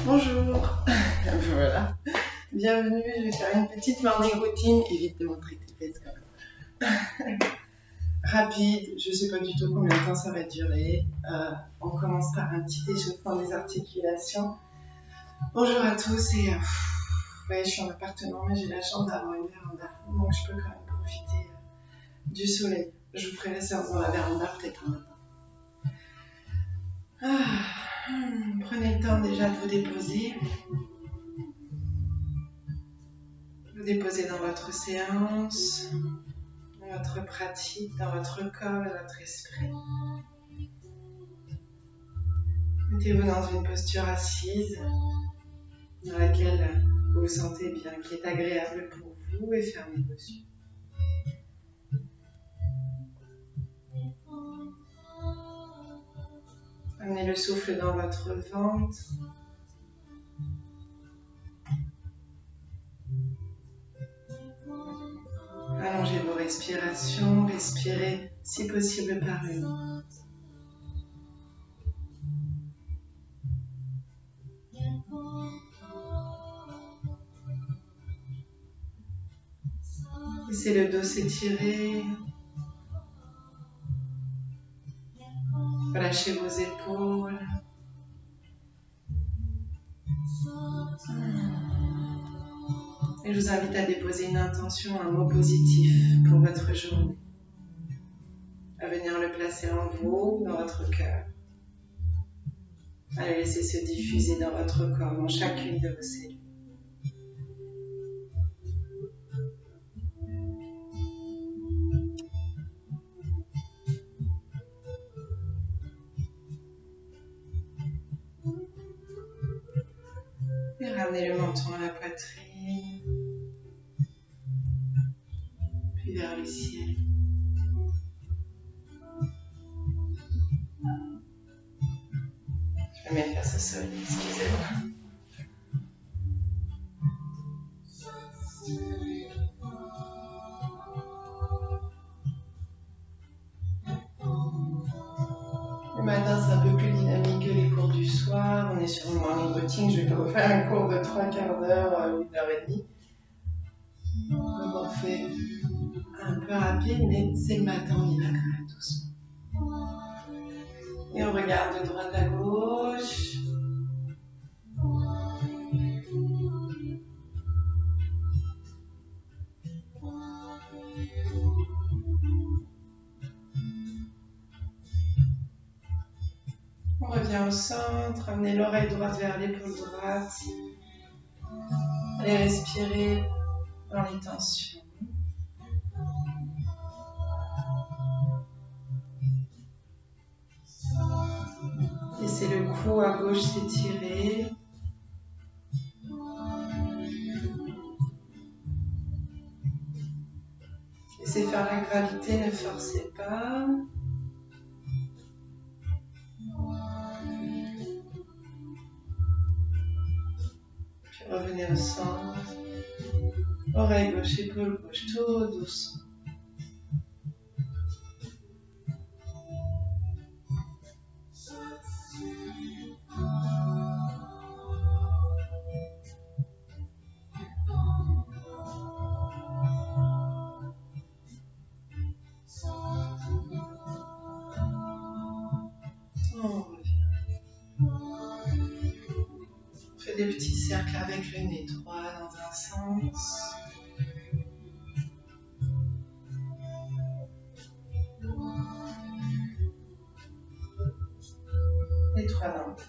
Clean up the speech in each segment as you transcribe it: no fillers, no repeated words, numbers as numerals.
Bonjour. Voilà. Bienvenue, je vais faire une petite morning routine. Évite de montrer tes fesses quand même. Rapide, je ne sais pas du tout combien de temps ça va durer. On commence par un petit échauffement des articulations. Bonjour à tous et ouais, je suis en appartement mais j'ai la chance d'avoir une véranda. Donc je peux quand même profiter du soleil. Je vous ferai la séance dans la véranda peut-être un matin. Prenez le temps déjà de vous déposer. Vous déposez dans votre séance, dans votre pratique, dans votre corps et votre esprit. Mettez-vous dans une posture assise, dans laquelle vous vous sentez bien, qui est agréable pour vous, et fermez vos yeux. Amenez le souffle dans votre ventre. Allongez vos respirations, respirez si possible par le nez. Laissez le dos s'étirer. Relâchez vos épaules. Et je vous invite à déposer une intention, un mot positif pour votre journée. À venir le placer en vous, dans votre cœur. À le laisser se diffuser dans votre corps, dans chacune de vos cellules. Et ramenez le menton à la poitrine, puis vers le ciel. Je vais mettre face au sol, excusez-moi. Le matin, c'est un peu plus dynamique que les cours du soir. On est sur une morning routine. Je vais vous faire un cours de 3 quarts d'heure, 1h30. Donc on fait un peu rapide, mais c'est le matin, on y va quand même doucement. Et on regarde de droite à gauche. On revient au centre, amenez l'oreille droite vers l'épaule droite. Allez respirer dans les tensions. Laissez le cou à gauche s'étirer. Laissez faire la gravité, ne forcez pas. Puis revenez au centre. Oreille gauche, épaule gauche, tout doucement. On fait des petits cercles avec le nez droit dans un sens. Et 3 dans l'autre.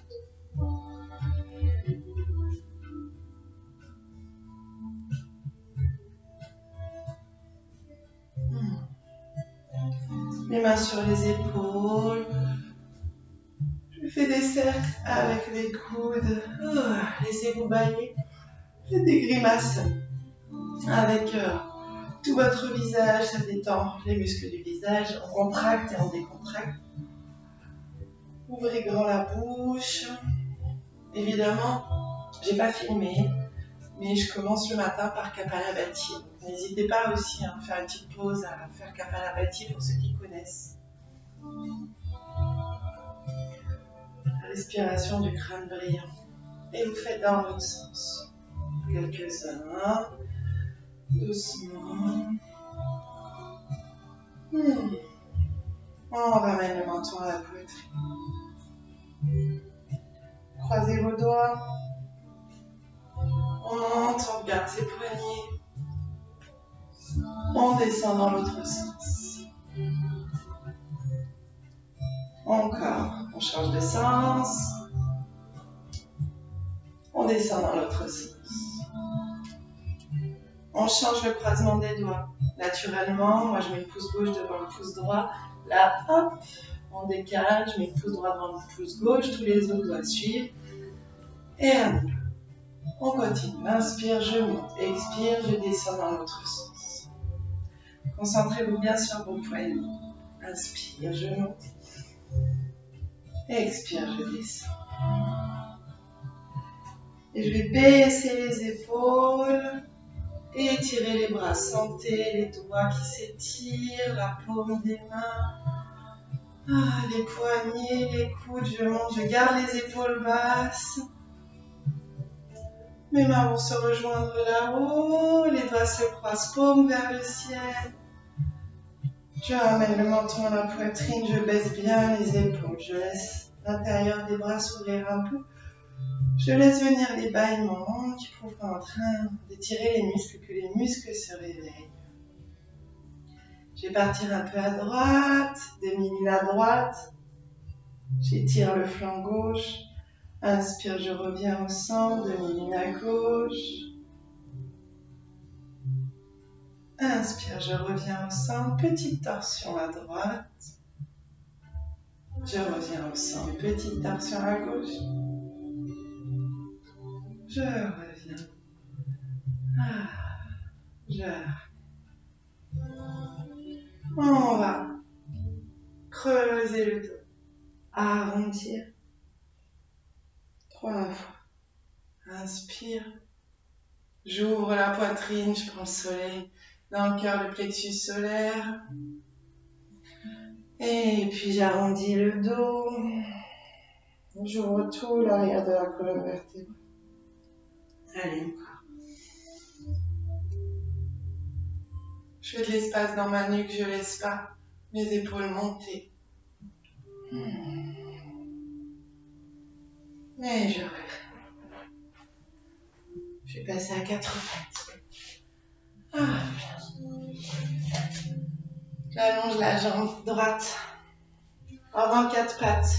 Les mains sur les épaules. Je fais des cercles avec les coudes. Laissez-vous bailler. Faites des grimaces avec tout votre visage. Ça détend les muscles du visage. On contracte et on décontracte. Ouvrez grand la bouche. Évidemment, j'ai pas filmé, mais je commence le matin par Kapalabhati. N'hésitez pas aussi à faire une petite pause à faire Kapalabhati pour ceux qui connaissent. La respiration du crâne brillant. Et vous faites dans l'autre sens. Quelques-uns. Doucement. On ramène le menton à la poitrine. Croisez vos doigts. On monte, on regarde ses poignets. On descend dans l'autre sens. Encore, on change de sens. On descend dans l'autre sens. On change le croisement des doigts. Naturellement, moi je mets le pouce gauche devant le pouce droit. Là, hop, on décale, je mets le pouce droit devant le pouce gauche. Tous les autres doivent suivre. Et un peu. On continue. Inspire, je monte. Expire, je descends dans l'autre sens. Concentrez-vous bien sur vos poignets. Inspire, je monte. Expire, je descends. Et je vais baisser les épaules. Étirez les bras. Sentez les doigts qui s'étirent, la paume des mains. Les poignets, les coudes, je monte. Je garde les épaules basses. Mes mains vont se rejoindre là-haut, les doigts se croisent, paume vers le ciel. Je ramène le menton à la poitrine, je baisse bien les épaules, je laisse l'intérieur des bras s'ouvrir un peu. Je laisse venir les bâillements qui prouvent qu'on est en train d'étirer les muscles, que les muscles se réveillent. Je vais partir un peu à droite, demi-lune à droite. J'étire le flanc gauche. Inspire, je reviens au centre, demi-lune à gauche. Inspire, je reviens au centre, petite torsion à droite. Je reviens au centre, petite torsion à gauche. Je reviens. On va creuser le dos, arrondir. 3 fois. Inspire. J'ouvre la poitrine, je prends le soleil dans le cœur, le plexus solaire. Et puis j'arrondis le dos. J'ouvre tout l'arrière de la colonne vertébrale. Allez, encore. Je fais de l'espace dans ma nuque, je laisse pas mes épaules monter. Et je reviens. Je vais passer à 4 pattes. J'allonge la jambe droite. Avant 4 pattes.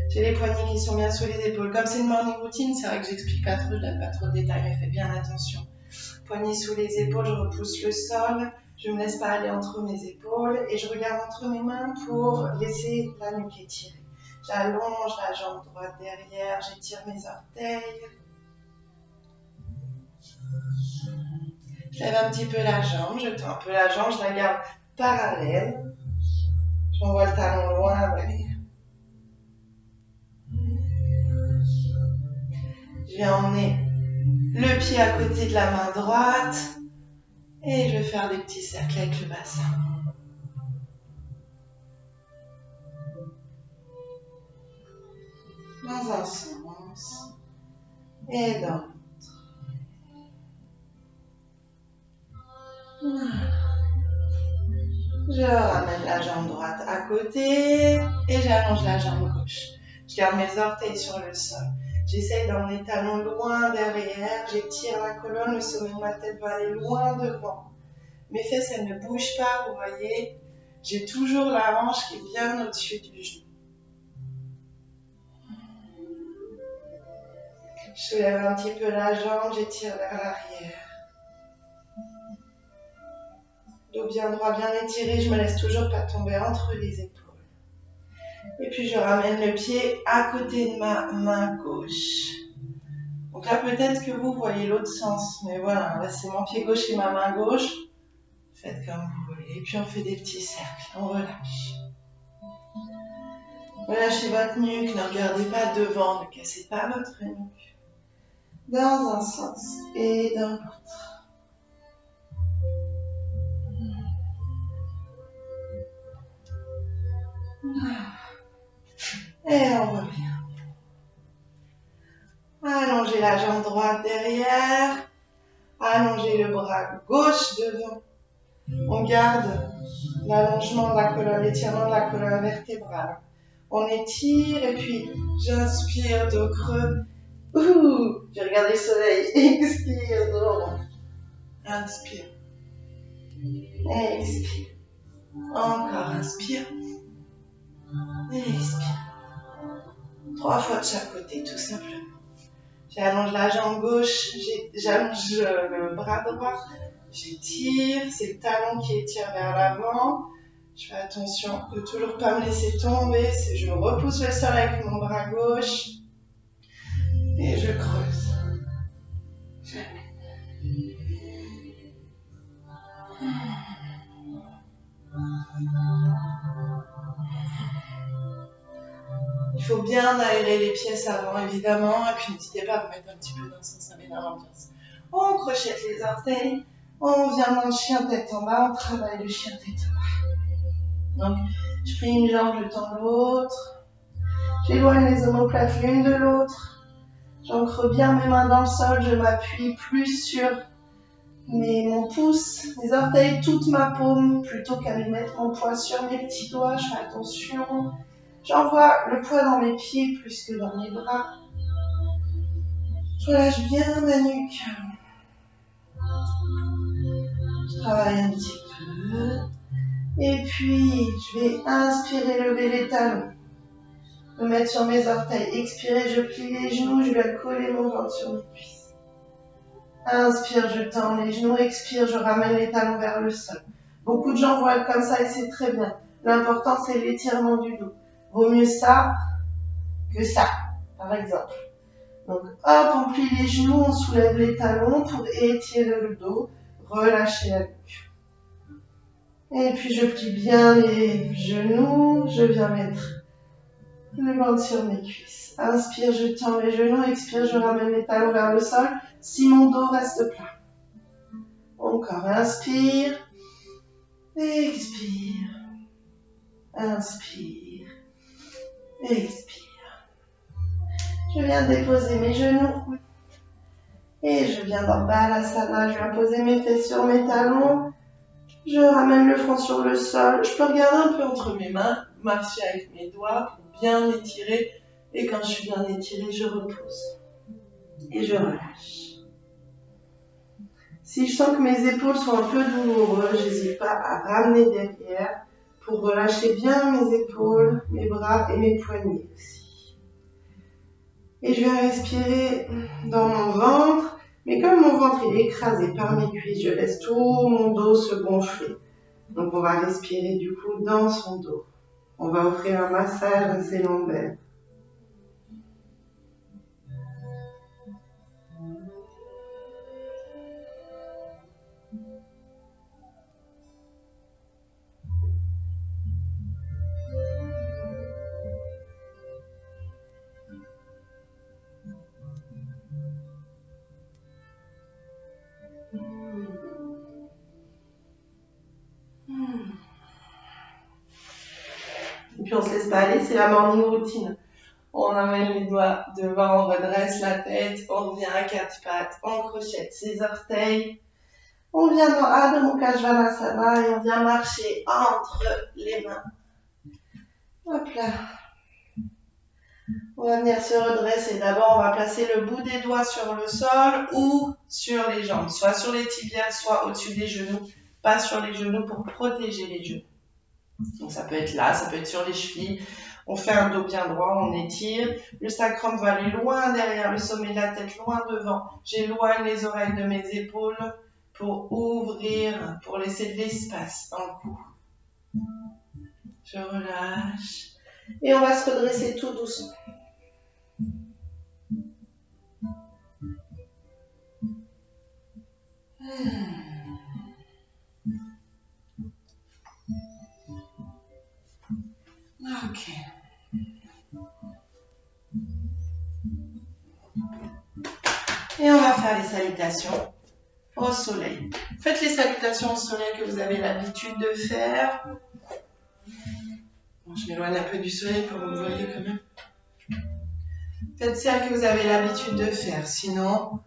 J'ai les poignets qui sont bien sous les épaules. Comme c'est une morning routine, c'est vrai que j'explique pas trop, je donne pas trop de détails, mais faites bien attention. Poignets sous les épaules, je repousse le sol. Je ne me laisse pas aller entre mes épaules et je regarde entre mes mains pour laisser la nuque étirée. J'allonge la jambe droite derrière, j'étire mes orteils. Je lève un petit peu la jambe, je tends un peu la jambe, je la garde parallèle. J'envoie le talon loin derrière. Je vais emmener le pied à côté de la main droite et je vais faire des petits cercles avec le bassin. Dans un sens et dans l'autre. Je ramène la jambe droite à côté et j'allonge la jambe gauche. Je garde mes orteils sur le sol. J'essaye d'emmener les talons loin derrière. J'étire la colonne, le sommet de ma tête va aller loin devant. Mes fesses, elles ne bougent pas, vous voyez. J'ai toujours la hanche qui est bien au-dessus du genou. Je soulève un petit peu la jambe, j'étire vers l'arrière. Dos bien droit, bien étiré, je me laisse toujours pas tomber entre les épaules. Et puis je ramène le pied à côté de ma main gauche. Donc là peut-être que vous voyez l'autre sens, mais voilà, là c'est mon pied gauche et ma main gauche. Faites comme vous voulez. Et puis on fait des petits cercles, on relâche. Relâchez votre nuque, ne regardez pas devant, ne cassez pas votre nuque. Dans un sens et dans l'autre. Et on revient. Allongez la jambe droite derrière. Allongez le bras gauche devant. On garde l'allongement de la colonne, l'étirement de la colonne vertébrale. On étire et puis j'inspire dos creux. Ouh, j'ai regardé le soleil. Expire, dos. Inspire. Expire. Encore, inspire. Expire. 3 fois de chaque côté, tout simplement. J'allonge la jambe gauche, j'allonge le bras droit, j'étire, c'est le talon qui étire vers l'avant. Je fais attention de toujours pas me laisser tomber, je repousse le sol avec mon bras gauche et je creuse. Il faut bien aérer les pièces avant, évidemment, et puis n'hésitez pas à vous mettre un petit peu d'insens, ça met dans l'ambiance. On crochette les orteils, on vient dans le chien tête en bas, on travaille le chien tête en bas. Donc, je plie une jambe, je tends l'autre, j'éloigne les omoplates l'une de l'autre, j'ancre bien mes mains dans le sol, je m'appuie plus sur mon pouce, mes orteils, toute ma paume, plutôt qu'à me mettre mon poids sur mes petits doigts, je fais attention. J'envoie le poids dans mes pieds plus que dans mes bras. Je relâche bien ma nuque. Je travaille un petit peu. Et puis, je vais inspirer, lever les talons. Me mettre sur mes orteils. Expirer, je plie les genoux. Je vais coller mon ventre sur mes cuisses. Inspire, je tends les genoux. Expire, je ramène les talons vers le sol. Beaucoup de gens vont être comme ça et c'est très bien. L'important, c'est l'étirement du dos. Vaut mieux ça que ça, par exemple. Donc, hop, on plie les genoux, on soulève les talons pour étirer le dos, relâcher la nuque. Et puis, je plie bien les genoux, je viens mettre le ventre sur mes cuisses. Inspire, je tends les genoux, expire, je ramène les talons vers le sol, si mon dos reste plat. Encore, inspire, expire, inspire, expire. Je viens déposer mes genoux et je viens dans Balasana. Je viens poser mes fesses sur mes talons. Je ramène le front sur le sol. Je peux regarder un peu entre mes mains, marcher avec mes doigts pour bien m'étirer. Et quand je suis bien étirée, je repose et je relâche. Si je sens que mes épaules sont un peu douloureuses, j'hésite pas à ramener derrière pour relâcher bien mes épaules, mes bras et mes poignets aussi. Et je vais respirer dans mon ventre, mais comme mon ventre est écrasé par mes cuisses, je laisse tout mon dos se gonfler. Donc on va respirer du coup dans son dos. On va offrir un massage à ses lombaires. Et puis on se laisse pas aller, c'est la morning routine. On amène les doigts devant, on redresse la tête, on revient à 4 pattes, on crochette ses orteils. On vient dans Adho Mukha Svanasana et on vient marcher entre les mains. Hop là. On va venir se redresser. D'abord, on va placer le bout des doigts sur le sol ou sur les jambes, soit sur les tibias, soit au-dessus des genoux, pas sur les genoux pour protéger les genoux. Donc ça peut être là, ça peut être sur les chevilles. On fait un dos bien droit, on étire. Le sacrum va aller loin derrière, le sommet de la tête loin devant. J'éloigne les oreilles de mes épaules pour ouvrir, pour laisser de l'espace dans le cou. Je relâche. Et on va se redresser tout doucement. Ok. Et on va faire les salutations au soleil. Faites les salutations au soleil que vous avez l'habitude de faire. Bon, je m'éloigne un peu du soleil pour que vous voyez quand même. Faites celle que vous avez l'habitude de faire. Sinon,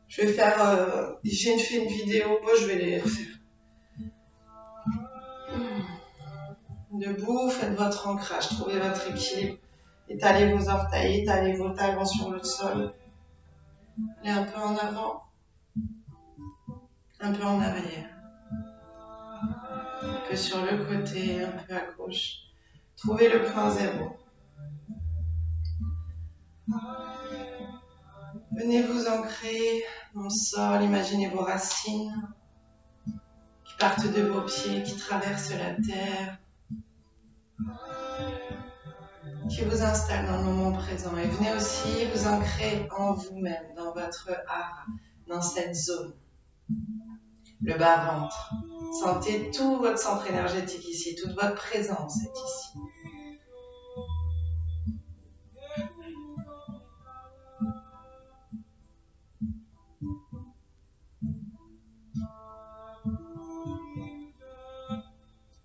je vais faire... j'ai fait une vidéo, bon, je vais les refaire. Debout, faites votre ancrage, trouvez votre équilibre. Étalez vos orteils, étalez vos talons sur le sol. Allez un peu en avant, un peu en arrière. Un peu sur le côté, un peu à gauche. Trouvez le point zéro. Venez vous ancrer dans le sol, imaginez vos racines qui partent de vos pieds, qui traversent la terre, qui vous installent dans le moment présent. Et venez aussi vous ancrer en vous-même, dans votre hara, dans cette zone. Le bas-ventre. Sentez tout votre centre énergétique ici, toute votre présence est ici.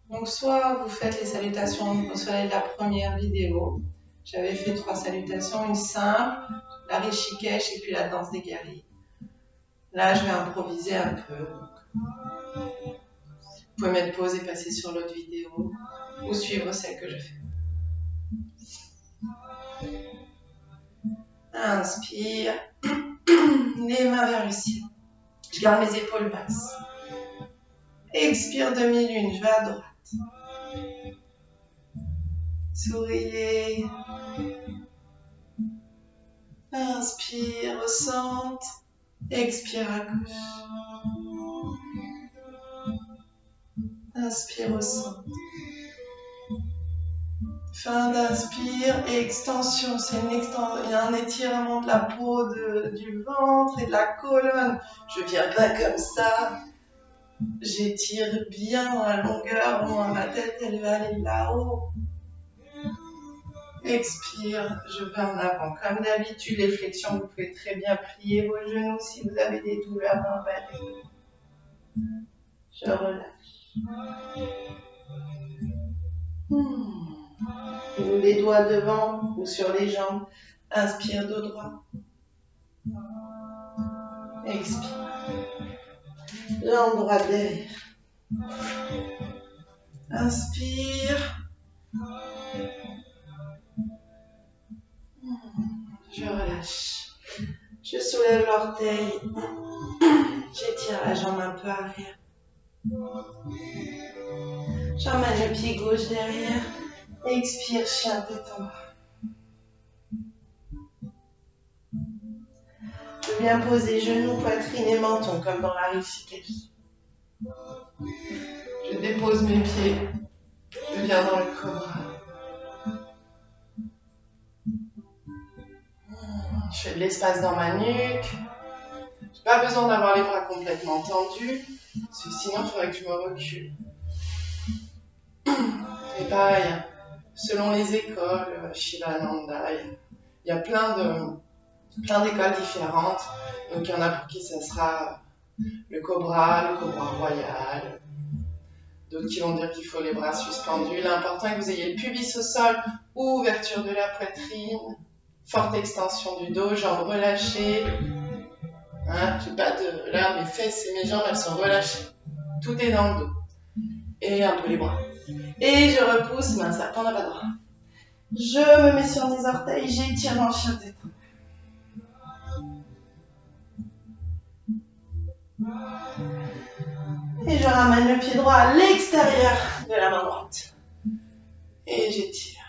Donc soit vous faites les salutations au soleil de la première vidéo. J'avais fait 3 salutations, une simple, la Rishikesh et puis la danse des guerriers. Là, je vais improviser un peu. Vous pouvez mettre pause et passer sur l'autre vidéo ou suivre celle que je fais. Inspire, les mains vers le ciel. Je garde mes épaules basses. Expire, demi-lune, je vais à droite. Souriez. Inspire au centre. Expire à gauche. Inspire au centre. Fin d'inspire et extension. Il y a un étirement de la peau, du ventre et de la colonne. Je viens pas comme ça. J'étire bien dans la longueur. Moi, ma tête, elle va aller là-haut. Expire, je vais en avant. Comme d'habitude, les flexions, vous pouvez très bien plier vos genoux si vous avez des douleurs dans le bas du dos. Je relâche. Ou les doigts devant ou sur les jambes. Inspire, dos droit. Expire. Jambe droite derrière. Inspire. Je relâche. Je soulève l'orteil. J'étire la jambe un peu arrière. J'emmène le pied gauche derrière. Expire, chien tête en bas. Je viens poser genoux, poitrine et menton comme dans la Rishikesh. Je dépose mes pieds. Je viens dans le cobra. Je fais de l'espace dans ma nuque. J'ai pas besoin d'avoir les bras complètement tendus, parce que sinon il faudrait que je me recule. Et pareil, selon les écoles, Shivananda, il y a plein d'écoles différentes. Donc il y en a pour qui ça sera le cobra royal. D'autres qui vont dire qu'il faut les bras suspendus. L'important est que vous ayez le pubis au sol, ouverture de la poitrine, forte extension du dos, jambes relâchées. J'ai pas de... Là, mes fesses et mes jambes, elles sont relâchées. Tout est dans le dos. Et un peu les bras. Et je repousse, mais un serpent n'a pas droit. Je me mets sur mes orteils, j'étire mon chien tête. Et je ramène le pied droit à l'extérieur de la main droite. Et j'étire.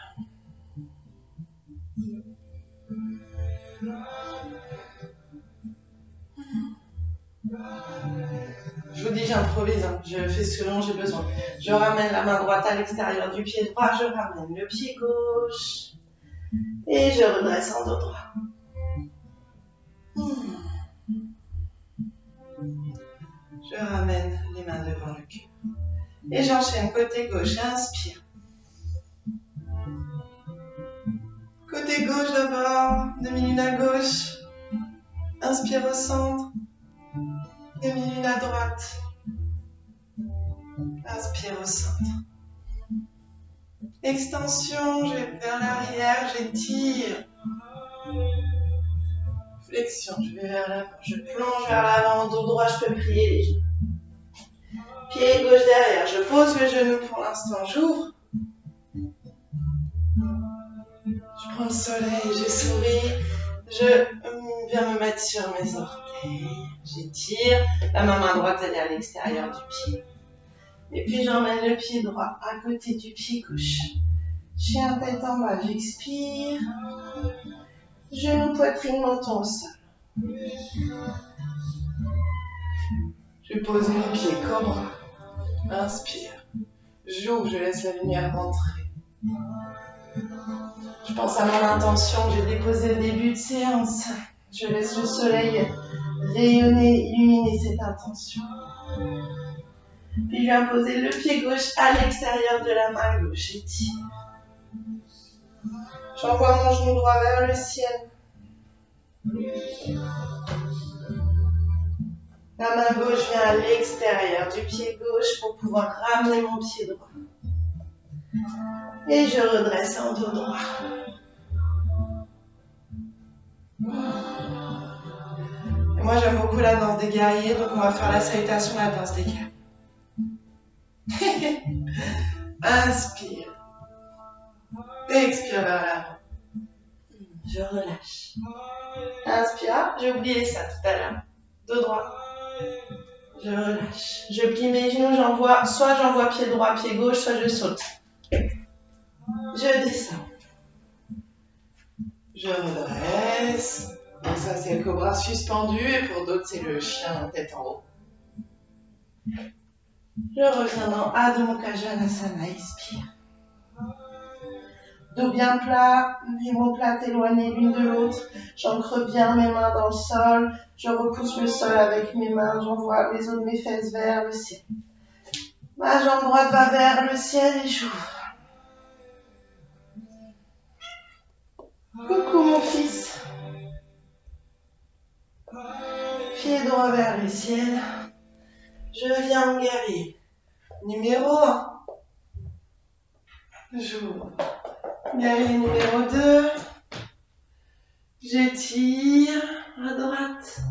Je vous dis, j'improvise, je fais ce dont j'ai besoin. Je ramène la main droite à l'extérieur du pied droit, je ramène le pied gauche et je redresse en dos droit. Je ramène les mains devant le cœur. Et j'enchaîne côté gauche, inspire. Côté gauche d'abord, demi-lune à gauche. Inspire au centre. Demi-lune à droite. Inspire au centre. Extension, je vais vers l'arrière, j'étire. Flexion, je vais vers l'avant. Je plonge vers l'avant, dos droit, je peux plier les genoux. Pied gauche derrière, je pose le genou pour l'instant, j'ouvre. Je prends le soleil, je souris. Je viens me mettre sur mes orteils. J'étire. La main droite, elle est à l'extérieur du pied. Et puis j'emmène le pied droit à côté du pied gauche. Chien tête en bas, j'expire. Genou, poitrine, menton au sol. Je pose mon pied cobra. Inspire. J'ouvre, je laisse la lumière rentrer. Je pense à mon intention que j'ai déposée au début de séance. Je laisse le soleil rayonner, illuminer cette intention. Puis je viens poser le pied gauche à l'extérieur de la main gauche. J'étire. J'envoie mon genou droit vers le ciel. La main gauche vient à l'extérieur du pied gauche pour pouvoir ramener mon pied droit. Et je redresse en dos droit. Et moi j'aime beaucoup la danse des guerriers, donc on va faire la salutation, la danse des guerriers. Inspire. Expire vers l'avant. Je relâche. Inspire. J'ai oublié ça tout à l'heure. Dos droit. Je relâche. Je plie mes genoux, soit j'envoie pied droit, pied gauche, soit je saute. Je descends. Je redresse. Donc ça c'est le cobra suspendu et pour d'autres c'est le chien tête en haut. Je reviens dans Adho Mukha Svanasana, expire. Dos bien plat, les omoplates éloignées l'une de l'autre. J'ancre bien mes mains dans le sol. Je repousse le sol avec mes mains. J'envoie les os de mes fesses vers le ciel. Ma jambe droite va vers le ciel et j'ouvre. Coucou mon fils. Pied droit vers le ciel. Je viens en guerrier. Numéro 1. J'ouvre. Guerrier numéro 2. J'étire à droite.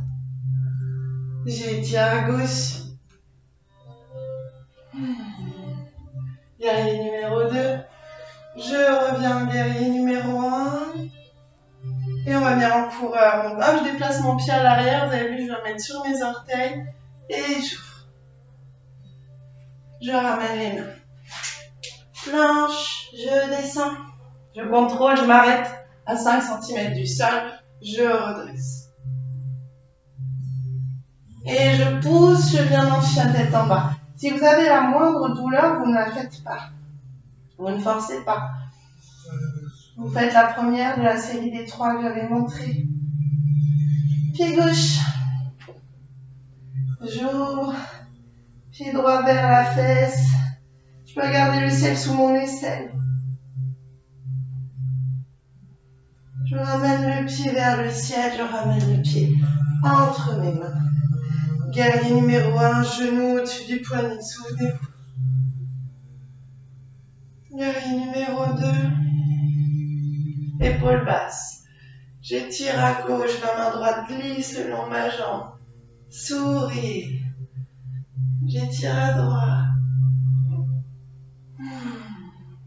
J'étire à gauche. Guerrier numéro 2. Je reviens en guerrier numéro 1. Et on va venir en coureur. Donc hop, je déplace mon pied à l'arrière. Vous avez vu, je vais mettre sur mes orteils. Et j'ouvre. Je ramène les mains. Planche, je descends. Je contrôle, je m'arrête à 5 cm du sol. Je redresse. Et je pousse, je viens dans chien tête en bas. Si vous avez la moindre douleur, vous ne la faites pas. Vous ne forcez pas. Vous faites la première de la série des 3 que j'avais montré. Pied gauche. J'ouvre. Pied droit vers la fesse. Je peux garder le ciel sous mon aisselle. Je ramène le pied vers le ciel. Je ramène le pied entre mes mains. Guerrier numéro 1, genou au-dessus du poignet. Souvenez-vous. Guerrier numéro 2. Épaule basse. J'étire à gauche, ma main droite glisse le long de ma jambe. Souris. J'étire à droite.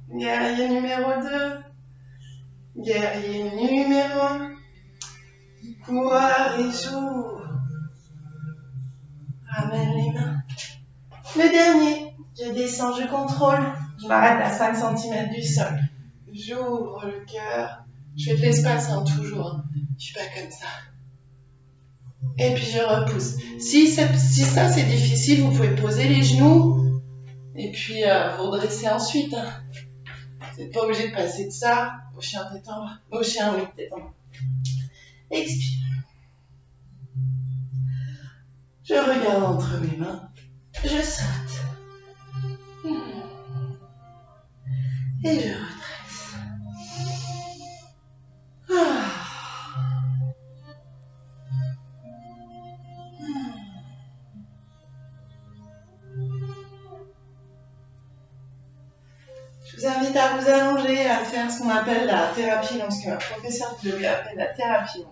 Guerrier numéro 2. Guerrier numéro 1. Coureur et j'ouvre. Ramène les mains. Le dernier. Je descends, je contrôle. Je m'arrête à 5 cm du sol. J'ouvre le cœur. Je fais de l'espace, toujours. Je suis pas comme ça. Et puis je repousse. Si ça c'est difficile, vous pouvez poser les genoux. Et puis vous redressez ensuite. Vous n'êtes pas obligé de passer de ça au chien tête en bas. Au chien, oui, tête en bas. Expire. Je regarde entre mes mains. Je saute. Et je redresse. Je vous invite à vous allonger, à faire ce qu'on appelle la thérapie longue, ce que ma professeure de yoga appelle la thérapie longue.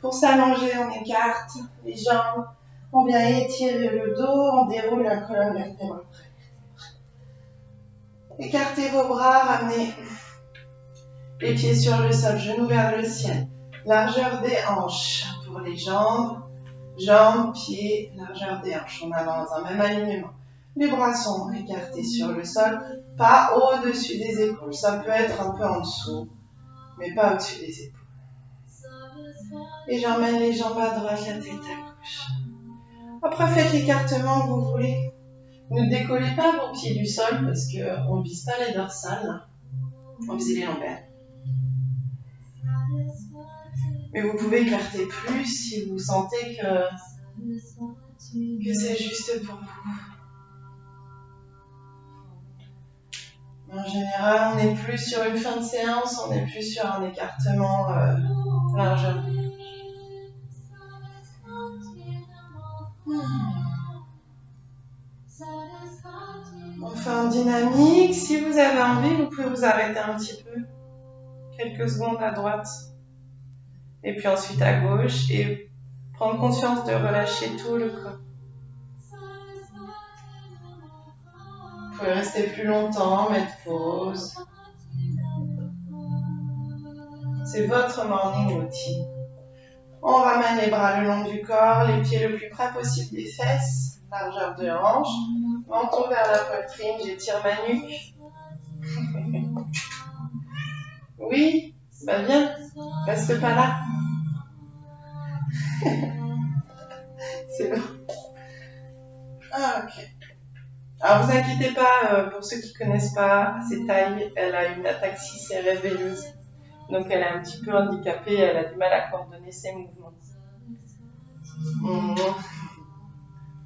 Pour s'allonger, on écarte les jambes, on vient étirer le dos, on déroule la colonne vertébrale. Écartez vos bras, ramenez les pieds sur le sol, genoux vers le ciel. Largeur des hanches pour les jambes, jambes, pieds, largeur des hanches. On avance dans un même alignement. Les bras sont écartés sur le sol, pas au-dessus des épaules. Ça peut être un peu en dessous, mais pas au-dessus des épaules. Et j'emmène les jambes à droite, la tête à gauche. Après, faites l'écartement que vous voulez. Ne décollez pas vos pieds du sol parce qu'on ne vise pas les dorsales. On vise les lombaires. Mais vous pouvez écarter plus si vous sentez que c'est juste pour vous. En général, on n'est plus sur une fin de séance, on est plus sur un écartement largeur. On fait en dynamique. Si vous avez envie, vous pouvez vous arrêter un petit peu. Quelques secondes à droite. Et puis ensuite à gauche. Et prendre conscience de relâcher tout le corps. Vous pouvez rester plus longtemps, mettre pause. C'est votre morning routine. On ramène les bras le long du corps, les pieds le plus près possible des fesses, largeur de hanche. Menton vers la poitrine, j'étire ma nuque. Oui, bah bien, reste pas là. C'est bon. Ah, ok. Alors vous inquiétez pas, pour ceux qui ne connaissent pas, c'est Taï, elle a une ataxie cérébraleuse. Donc elle est un petit peu handicapée, elle a du mal à coordonner ses mouvements.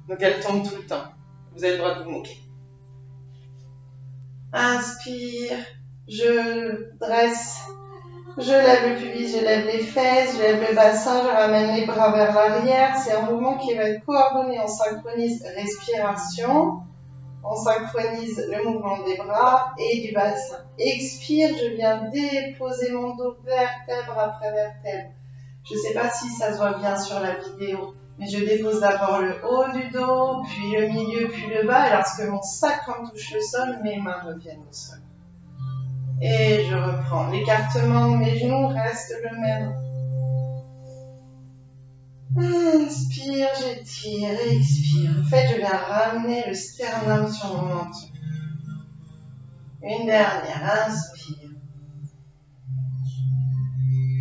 Donc elle tombe tout le temps. Vous avez le droit de vous moquer. Inspire, je dresse, je lève le pubis, je lève les fesses, je lève le bassin, je ramène les bras vers l'arrière. C'est un mouvement qui va être coordonné, on synchronise respiration. On synchronise le mouvement des bras et du bassin. Expire, je viens déposer mon dos vertèbre après vertèbre. Je ne sais pas si ça se voit bien sur la vidéo, mais je dépose d'abord le haut du dos, puis le milieu, puis le bas. Et lorsque mon sacrum touche le sol, mes mains reviennent au sol. Et je reprends. L'écartement de mes genoux reste le même. Inspire, j'étire, expire. En fait, je viens ramener le sternum sur mon menton. Une dernière, inspire.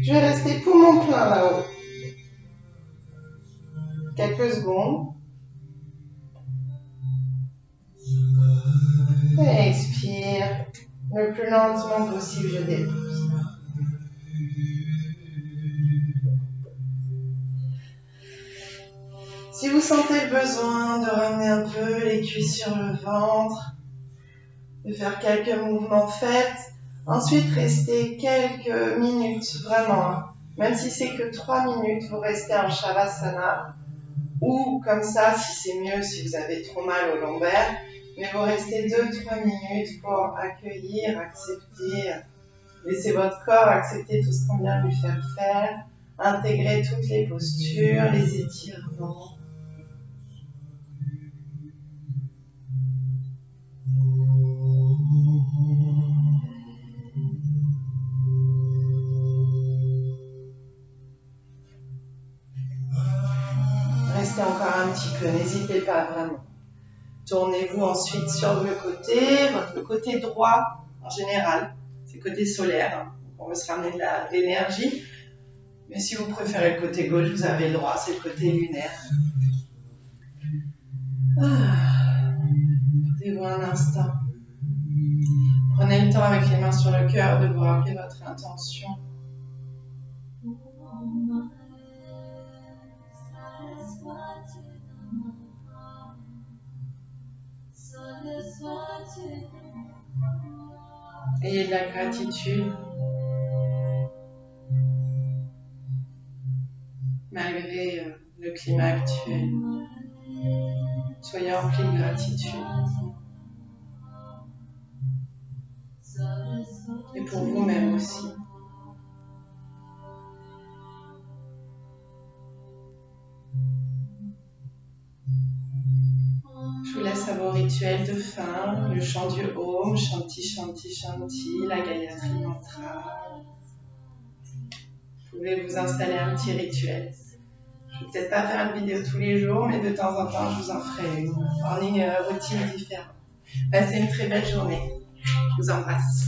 Je vais rester poumon plein là-haut. Quelques secondes. Et expire. Le plus lentement possible, je dépose. Si vous sentez le besoin de ramener un peu les cuisses sur le ventre, de faire quelques mouvements faits, ensuite restez quelques minutes, vraiment. Même si c'est que 3 minutes, vous restez en Shavasana. Ou comme ça, si c'est mieux, si vous avez trop mal au lombaire, mais vous restez 2-3 minutes pour accueillir, accepter, laisser votre corps accepter tout ce qu'on vient lui faire, intégrer toutes les postures, les étirements. Restez encore un petit peu, n'hésitez pas vraiment. Tournez-vous ensuite sur le côté, votre côté droit en général, c'est le côté solaire, on veut se ramener de l'énergie. Mais si vous préférez le côté gauche, vous avez le droit, c'est le côté lunaire. Posez-vous un instant. Prenez le temps avec les mains sur le cœur de vous rappeler votre intention. Ayez de la gratitude malgré le climat actuel. Soyez remplis de gratitude. Et pour vous-même aussi. s'adresse à vos rituels de fin, le chant du Om, Shanti, Shanti, Shanti, la Gayatri Mantra. Vous pouvez vous installer un petit rituel. Je ne vais peut-être pas faire une vidéo tous les jours, mais de temps en temps, je vous en ferai une morning routine différente. Passez une très belle journée. Je vous embrasse.